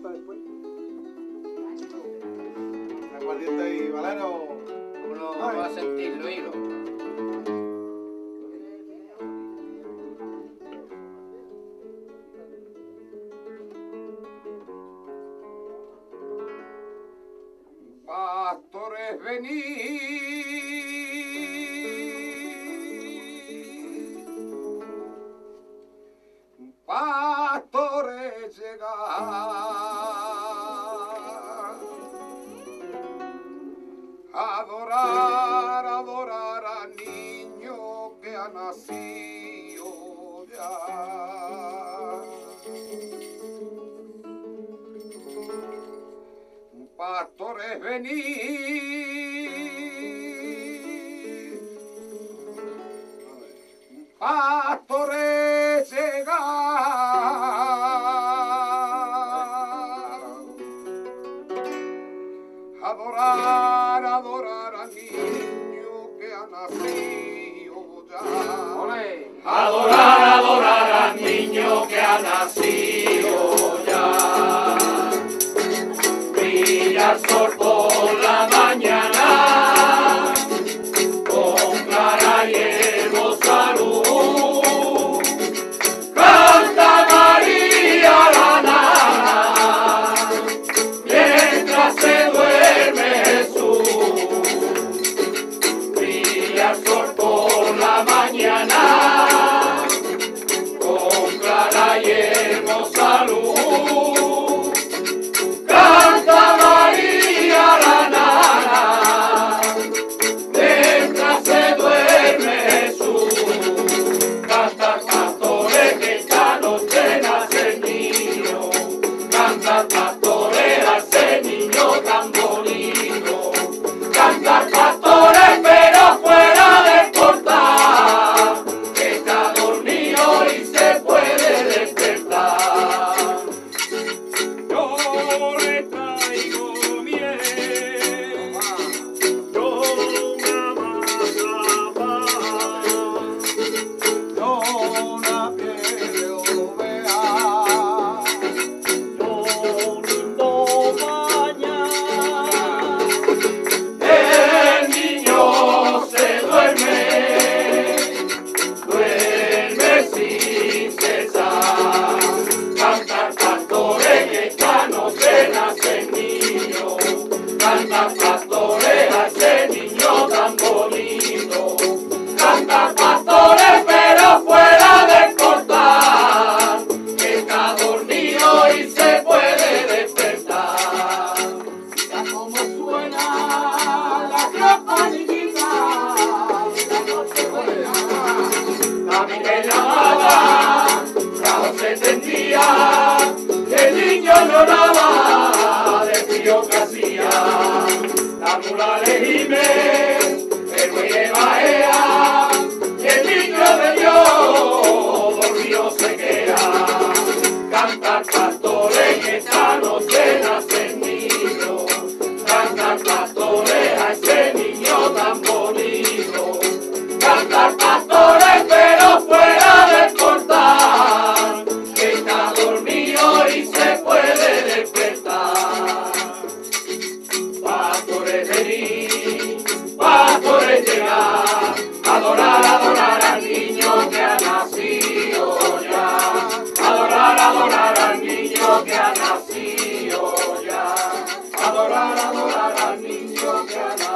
corta después. Aguardiente y Valero. Uno va a sentirlo, hilo. Pastores, venid, pastores, llegad, adorar al niño que ha nacido ya. Pastores, venid, pastores, llegad, adorar al niño que ha nacido ya. Adorar al niño que ha nacido ya. Brilla el sol por la mañana, con clara y hermosa luz. Canta María la nana, mientras se duerme Jesús. Brilla el sol por la mañana, con clara y hermosa luz. Canta María la nana, mientras se duerme Jesús. Canta pastores que esta noche nace el niño. Canta pastores a ese niño tan bonito. Canta pastores pero fuera del portal, que está dormido y se puede despertar. Yo le traigo miel, yo una mazapán, Yo una piel de oveja. yo un lindo pañal. El niño se duerme sin cesar. Cantar pastores que esta noche nace el niño. Cantar pastores a ese niño tan bonito. Cantar pastores pero fuera del portal, que está dormido y se puede despertar. Ya como suena la campanillita, la noche buena, la Virgen llamaba, la voz se tendía, el niño lloraba de frío que hacía. La mula le gime, el buey le bajea, y el niño de Dios dormido se queda. Cantar pastores que esta noche nace el niño. Cantar pastores a ese niño tan bonito. Cantar pastores pero fuera del portal, que está dormido y se puede despertar. Pastores venid, pastores llegar, adorar al niño que ha nacido ya. Adorar al niño que ha nacido ya. Adorar al niño que ha nacido.